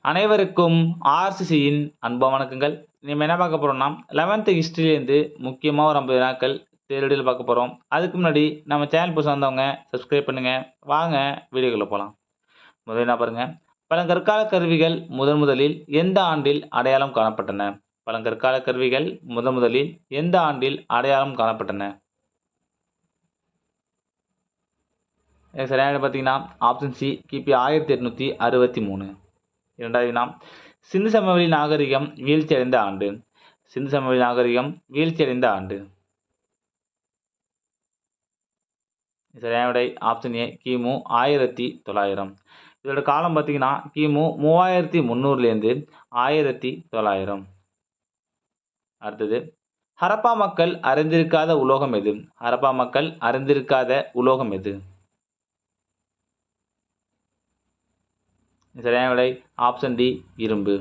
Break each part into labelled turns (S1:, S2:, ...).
S1: அனைவருக்கும் ஆர்சிசியின் அன்பு வணக்கங்கள். நம்ம என்ன பார்க்க போறோம்னா 11th ஹிஸ்டரியிலேருந்து முக்கியமாக ஒரு 50 வினாக்கள் தேர்வடியில் பார்க்க போகிறோம். அதுக்கு முன்னாடி நம்ம சேனல் புதுசாக வந்தவங்க சப்ஸ்கிரைப் பண்ணுங்க. வாங்க வீடியோக்குள்ள போகலாம். முதல்ல என்ன பாருங்க, பழங்கற்கால கருவிகள் முதலில் எந்த ஆண்டில் அடையாளம் காணப்பட்டன? பழங்கற்கால கருவிகள் முதலில் எந்த ஆண்டில் அடையாளம் காணப்பட்டன? சரியான பார்த்தீங்கன்னா ஆப்ஷன் சி கிபி 1863. இரண்டாவது வினா, சிந்து சமவெளி நாகரிகம் வீழ்ச்சியடைந்த ஆண்டு. சிந்து சமவெளி நாகரிகம் வீழ்ச்சியடைந்த ஆண்டு. சரியான விடை ஆப்ஷன் ஏ கிமு 1900. இதோட காலம் பார்த்தீங்கன்னா கிமு 3300லேருந்து 1900. அடுத்தது, ஹரப்பா மக்கள் அறிந்திருக்காத உலோகம் எது? ஹரப்பா மக்கள் அறிந்திருக்காத உலோகம் எது? சரியான விடை ஆப்ஷன் டி இரும்பு.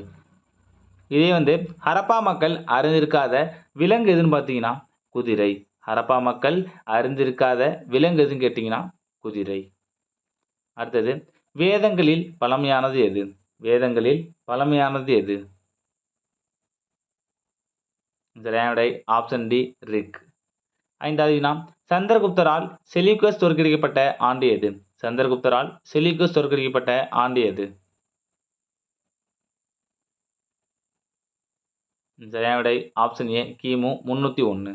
S1: இதே ஹரப்பா மக்கள் அறிந்திருக்காத விலங்கு எதுன்னு பார்த்தீங்கன்னா குதிரை. ஹரப்பா மக்கள் அறிந்திருக்காத விலங்கு எதுன்னு கேட்டீங்கன்னா குதிரை. அடுத்தது, வேதங்களில் பழமையானது எது? வேதங்களில் பழமையானது எது? சரியான விடை ஆப்ஷன் டி ரிக். ஐந்தாவது வினா, சந்திரகுப்தரால் செலியூக்கஸ் தோற்கடிக்கப்பட்ட ஆண்டு எது? சந்திரகுப்தரால் செலியூக்கஸ் தோற்கடிக்கப்பட்ட ஆண்டு எது? சரியான விடை ஆப்ஷன் ஏ கிமு 301.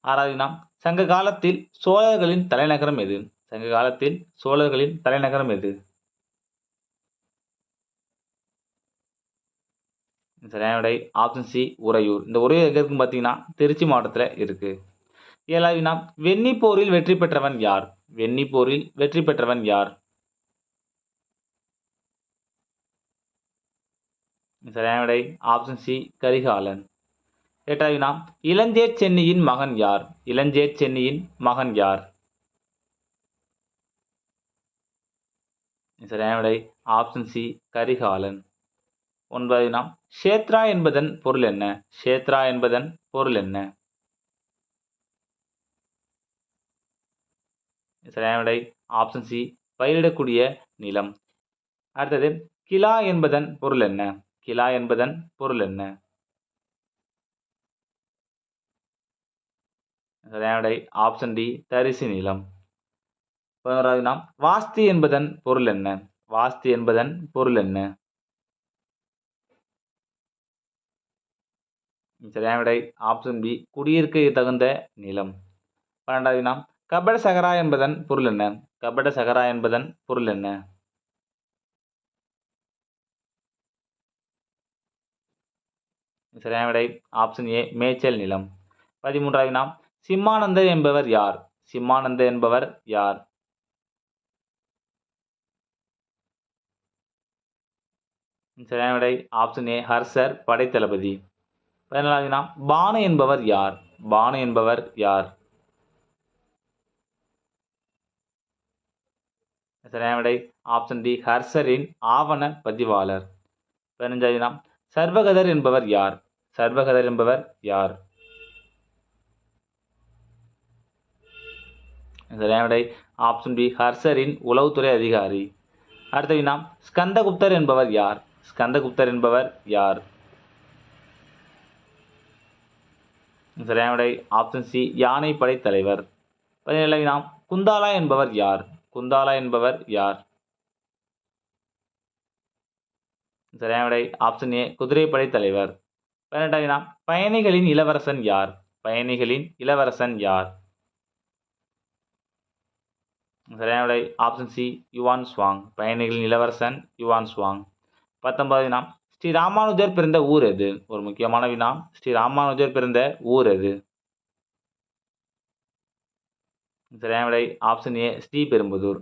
S1: ஆறாவது வினா, சங்க காலத்தில் சோழர்களின் தலைநகரம் எது? சங்க காலத்தில் சோழர்களின் தலைநகரம் எது? சரியான விடை ஆப்ஷன் சி உறையூர். இந்த உறையூர் எங்க இருக்குன்னு பார்த்தீங்கன்னா திருச்சி மாவட்டத்தில் இருக்கு. ஏழாவது வினா, வெண்ணி போரில் வெற்றி பெற்றவன் யார்? வெண்ணி போரில் வெற்றி பெற்றவன் யார்? சரியான விடை ஆப்ஷன் சி கரிகாலன். எட்டாவது வினா, இளஞ்சேட் சென்னியின் மகன் யார்? இளஞ்சேட் சென்னியின் மகன் யார்? சரியான விடை ஆப்ஷன் சி கரிகாலன். ஒன்பதாவது வினா, ஷேத்ரா என்பதன் பொருள் என்ன? ஷேத்ரா என்பதன் பொருள் என்ன? சரியான விடை ஆப்ஷன் சி பயிரிடக்கூடிய நிலம். அடுத்தது, கிலா என்பதன் பொருள் என்ன? கிலா என்பதன் பொருள் என்ன? சரியான விடை ஆப்ஷன் டி தரிசு நிலம். 11வது வினா, வாஸ்து என்பதன் பொருள் என்ன? வாஸ்து என்பதன் பொருள் என்ன? சரியான விடை ஆப்ஷன் பி குடியிருக்க தகுந்த நிலம். 12வது வினா, கபட சகரா என்பதன் பொருள் என்ன? கபட சகரா என்பதன் பொருள் என்ன? சரியான விடை ஆப்ஷன் ஏ மேய்ச்சல் நிலம். 13வது வினா, சிம்மானந்தர் என்பவர் யார்? சிம்மானந்தர் என்பவர் யார்? சரியான விடை ஆப்ஷன் ஏ ஹர்ஷர் படைத்தளபதி. 14வது வினா, பானு என்பவர் யார்? பானு என்பவர் யார்? சரியான விடை ஆப்ஷன் டி ஹர்ஷரின் ஆவண பதிவாளர். 15வது வினா, சர்வகதர் என்பவர் யார்? சர்வகதர் என்பவர் யார்? சரியான விடை ஆப்ஷன் பி ஹர்ஷரின் உளவுத்துறை அதிகாரி. அடுத்த வினா, ஸ்கந்தகுப்தர் என்பவர் யார்? ஸ்கந்தகுப்தர் என்பவர் யார்? சரியான விடை ஆப்ஷன் சி யானைப்படை தலைவர். 17வது வினா, குந்தாலா என்பவர் யார்? குந்தாலா என்பவர் யார்? சரியான விடை ஆப்ஷன் ஏ குதிரைப்படை தலைவர். 18வது வினா, பயணிகளின் இளவரசன் யார்? பயணிகளின் இளவரசன் யார்? சரியான விடை ஆப்ஷன் சி யுவான் சுவாங். பயணிகளின் இளவரசன் யுவான் சுவாங். 19வது வினா, ஸ்ரீ ராமானுஜர் பிறந்த ஊர் எது? ஒரு முக்கியமான வினா, ஸ்ரீ ராமானுஜர் பிறந்த ஊர் எது? சரியான விடை ஆப்ஷன் ஏ ஸ்ரீபெரும்புதூர்.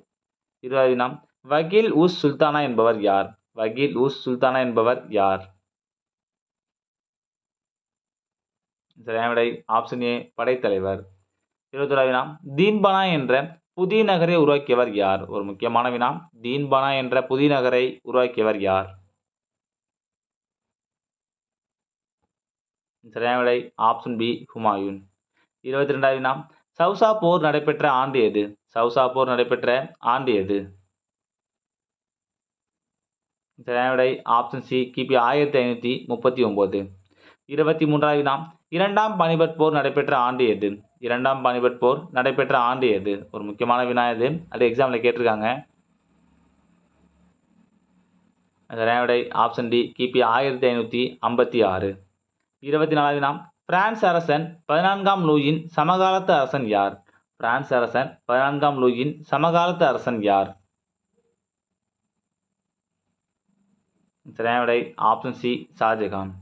S1: 20வது வினா, வக்கீல் உஸ் சுல்தானா என்பவர் யார்? வக்கீல் உஸ் சுல்தானா என்பவர் யார்? சரியான விடை ஆப்ஷன் ஏ படைத்தலைவர். 21வது வினா, தீன்பனா என்ற புதிய நகரை உருவாக்கியவர் யார்? ஒரு முக்கியமான வினா, தீன்பனா என்ற புதிய நகரை உருவாக்கியவர் யார்? சரியான விடை ஆப்ஷன் பி ஹுமாயூன். 22வது வினா, சௌசா போர் நடைபெற்ற ஆண்டு எது? சௌசா போர் நடைபெற்ற ஆண்டு எது? சரியான விடை ஆப்ஷன் சி கிபி 1539. 23வது வினா இரண்டாம் பானிபட் போர் நடைபெற்ற ஆண்டு எது? இரண்டாம் பானிபட் போர் நடைபெற்ற ஆண்டு எது? ஒரு முக்கியமான வினா இது. அது எக்ஸாம்ல கேட்டிருக்காங்க. சரியான விடை ஆப்ஷன் டி கிபி 1556. 24வது வினா பிரான்ஸ் அரசன் 14ஆம் லூயின் சமகாலத்து அரசன் யார்? பிரான்ஸ் அரசன் 14ஆம் லூயின் சமகாலத்து அரசன் யார்? சரியான விடை ஆப்ஷன் சி ஷாஜகான்.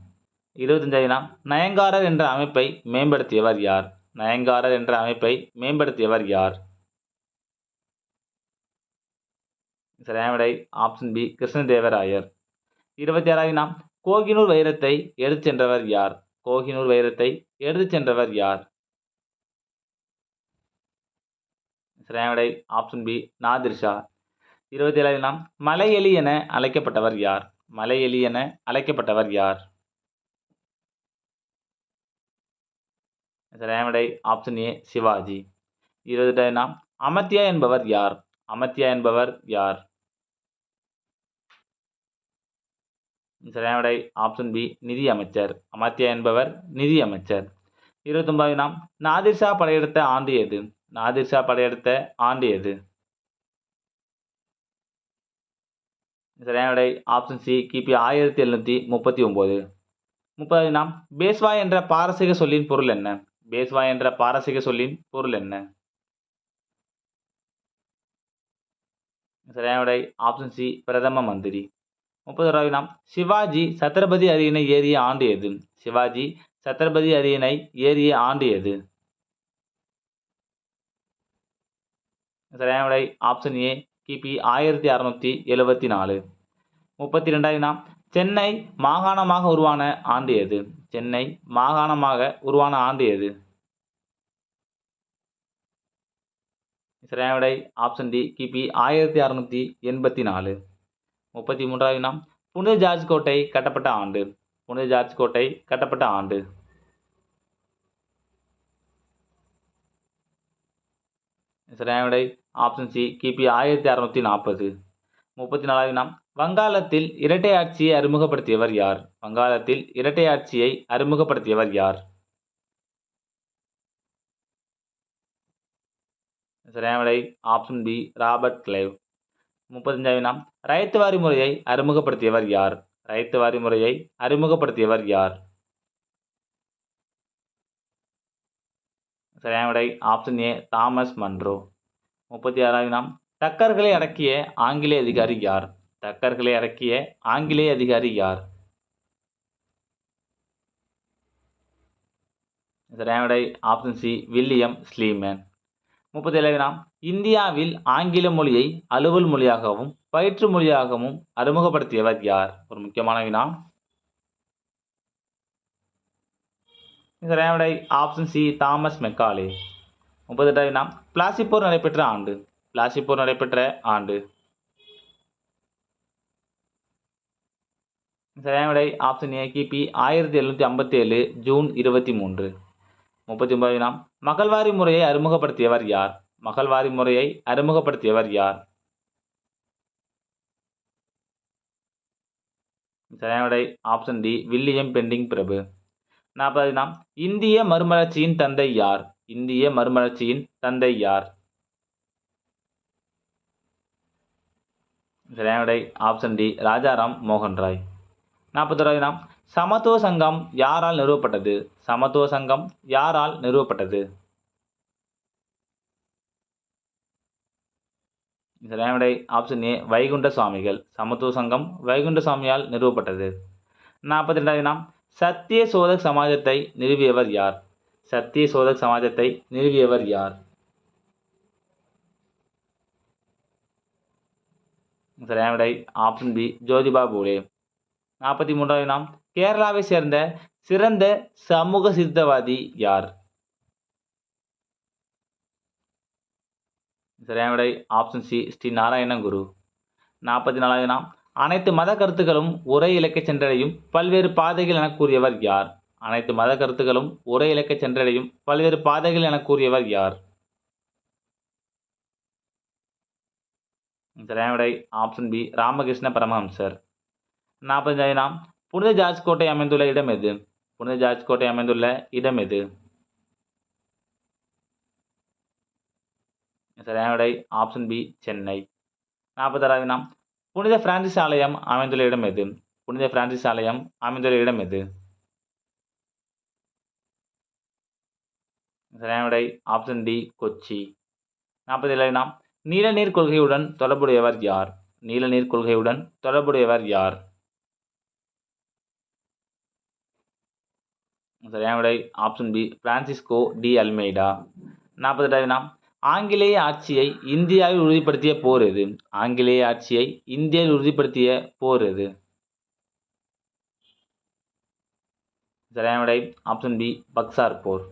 S1: 25வது வினா நயன்காரர் என்ற அமைப்பை மேம்படுத்தியவர் யார்? நயன்காரர் என்ற அமைப்பை மேம்படுத்தியவர் யார்? சரியான விடை ஆப்ஷன் பி கிருஷ்ணதேவராயர். 26வது வினா கோகினூர் வைரத்தை எடுத்துச் சென்றவர் யார்? கோகினூர் வைரத்தை எடுத்துச் சென்றவர் யார்? சரியான விடை ஆப்ஷன் பி நாதிர் ஷா. 27வது வினா மலை எலி என அழைக்கப்பட்டவர் யார்? மலை எலி என அழைக்கப்பட்டவர் யார்? சரியான விடை ஆப்ஷன் ஏ சிவாஜி. 28வது வினா அமர்த்தியா என்பவர் யார்? அமர்த்தியா என்பவர் யார்? சரியான விடை ஆப்ஷன் பி நிதி அமைச்சர். அமர்த்தியா என்பவர் நிதி அமைச்சர். 29வது வினா நாதிர் ஷா படையெடுத்த ஆண்டு எது? நாதிர் ஷா படையெடுத்த ஆண்டு எது? சரியான விடை ஆப்ஷன் சி கிபி 1739. 30வது வினா பேஷ்வா என்ற பாரசீக சொல்லின் பொருள் என்ன? பேஷ்வா என்ற பாரசீக சொல்லின் பொருள் என்ன? சரியான விடை ஆப்ஷன் சி பிரதம மந்திரி. 31வது வினா சிவாஜி சத்ரபதி அரியணை ஏறிய ஆண்டு எது? சிவாஜி சத்ரபதி அரியணை ஏறிய ஆண்டு எது? சரியான விடை ஆப்ஷன் ஏ கிபி 1674. 32வது வினா சென்னை மாகாணமாக உருவான ஆண்டு எது? சென்னை மாகாணமாக உருவான ஆண்டு எது? சரியான விடை ஆப்ஷன் டி கிபி 1684. 33வது வினா புனித ஜார்ஜ் கோட்டை கட்டப்பட்ட ஆண்டு? புனித ஜார்ஜ் கோட்டை கட்டப்பட்ட ஆண்டு? சரியான விடை ஆப்ஷன் சி கிபி 1640. 34வது வினா வங்காளத்தில் இரட்டை ஆட்சியை அறிமுகப்படுத்தியவர் யார்? வங்காளத்தில் இரட்டை ஆட்சியை அறிமுகப்படுத்தியவர் யார்? சரியான விடை ஆப்ஷன் பி ராபர்ட் கிளைவ். 35வது வினா ரைத்து வாரி முறையை அறிமுகப்படுத்தியவர் யார்? ரைத்து வாரி முறையை அறிமுகப்படுத்தியவர் யார்? சரியான விடை ஆப்ஷன் ஏ தாமஸ் மன்றோ. 36வது வினா டக்கர்களை அடக்கிய ஆங்கிலேய அதிகாரி யார்? டக்கர்களை அடக்கிய ஆங்கிலேய அதிகாரி யார்? சரியான விடை ஆப்ஷன் சி வில்லியம் ஸ்லீமேன். 37வது வினா இந்தியாவில் ஆங்கில மொழியை அலுவல் மொழியாகவும் பயிற்று மொழியாகவும் அறிமுகப்படுத்தியவர் யார்? ஒரு முக்கியமான வினா. சரியான விடை ஆப்ஷன் சி தாமஸ் மெக்காலே. 38வது வினா பிளாசி போர் நடைபெற்ற ஆண்டு? பிளாசி போர் நடைபெற்ற ஆண்டு? சரியான விடை ஆப்ஷன் ஏ கிபி 1757 ஜூன் 23. 39வது வினா மகள்வாரி முறையை அறிமுகப்படுத்தியவர் யார்? மகள்வாரி முறையை அறிமுகப்படுத்தியவர் யார்? சரியான விடை ஆப்ஷன் டி வில்லியம் பெண்டிங் பிரபு. 40வது வினா இந்திய மறுமலர்ச்சியின் தந்தை யார்? இந்திய மறுமலர்ச்சியின் தந்தை யார்? சரியான விடை ஆப்ஷன் டி ராஜாராம் மோகன் ராய். 41வது வினா சமத்துவ சங்கம் யாரால் நிறுவப்பட்டது? சமத்துவ சங்கம் யாரால் நிறுவப்பட்டது? சரியான விடை ஆப்ஷன் ஏ வைகுண்ட சுவாமிகள். சமத்துவ சங்கம் வைகுண்ட சுவாமியால் நிறுவப்பட்டது. 42வது வினா சத்திய சோதக் சமாஜத்தை நிறுவியவர் யார்? சத்திய சோதக் சமாஜத்தை நிறுவியவர் யார்? சரியான விடை ஆப்ஷன் பி ஜோதிபா பூலே. 43வது வினா கேரளாவை சேர்ந்த சிறந்த சமூக சித்தவாதி யார்? சரியான விடை ஆப்ஷன் சி ஸ்ரீ நாராயண குரு. 44வது வினா அனைத்து மத கருத்துக்களும் ஒரே இலக்கை சென்றடையும் பல்வேறு பாதைகள் என கூறியவர் யார்? அனைத்து மத கருத்துக்களும் ஒரே இலக்கை சென்றடையும் பல்வேறு பாதைகள் என கூறியவர் யார்? சரியான விடை ஆப்ஷன் பி ராமகிருஷ்ண பரமஹம்சர். 45 வினா, புனித ஜார்ஜ் கோட்டை அமைந்துள்ள இடம் எது? புனித ஜார்ஜ் கோட்டை அமைந்துள்ள இடம் எது? சரியான விடை ஆப்ஷன் பி சென்னை. 46 வினா, புனித பிரான்சிஸ் ஆலயம் அமைந்துள்ள இடம் எது? புனித பிரான்சிஸ் ஆலயம் அமைந்துள்ள இடம் எது? சரியான விடை ஆப்ஷன் டி கொச்சி. 47 வினா, நீலநீர் கொள்கையுடன் தொடர்புடையவர் யார்? நீலநீர் கொள்கையுடன் தொடர்புடையவர் யார்? சரியான விடை option B Francisco de Almeida. 48 வினா, ஆங்கிலேய ஆட்சியை இந்தியாவில் உறுதிப்படுத்திய போர் எது? ஆங்கிலேய ஆட்சியை இந்தியாவில் உறுதிப்படுத்திய போர் எது? சரியான விடை ஆப்ஷன் பி பக்சார் போர்.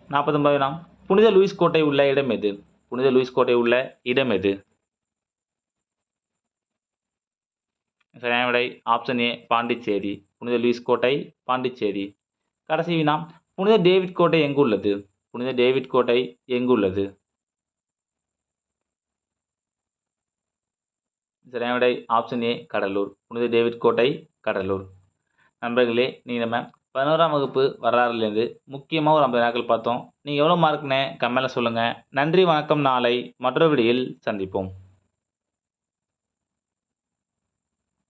S1: 49 வினா, புனித லூயிஸ் கோட்டை உள்ள இடம் எது? புனித லூயிஸ் கோட்டை உள்ள இடம் எது? சரியான விடை ஆப்ஷன் ஏ பாண்டிச்சேரி. புனித லூயிஸ் கோட்டை பாண்டிச்சேரி. கடைசி வினா, புனித டேவிட் கோட்டை எங்கு உள்ளது? புனித டேவிட் கோட்டை எங்கு உள்ளது? சரியான விடை ஆப்ஷன் ஏ கடலூர். புனித டேவிட் கோட்டை கடலூர். நண்பர்களே, நீங்கள் நம்ம 11ஆம் வகுப்பு வரலாறுலேருந்து முக்கியமாக ஒரு 50 வினாக்கள் பார்த்தோம். நீங்கள் எவ்வளோ மார்க்னு கமெண்ட்ல சொல்லுங்கள். நன்றி, வணக்கம். நாளை மற்றொரு வீடியோவில் சந்திப்போம்.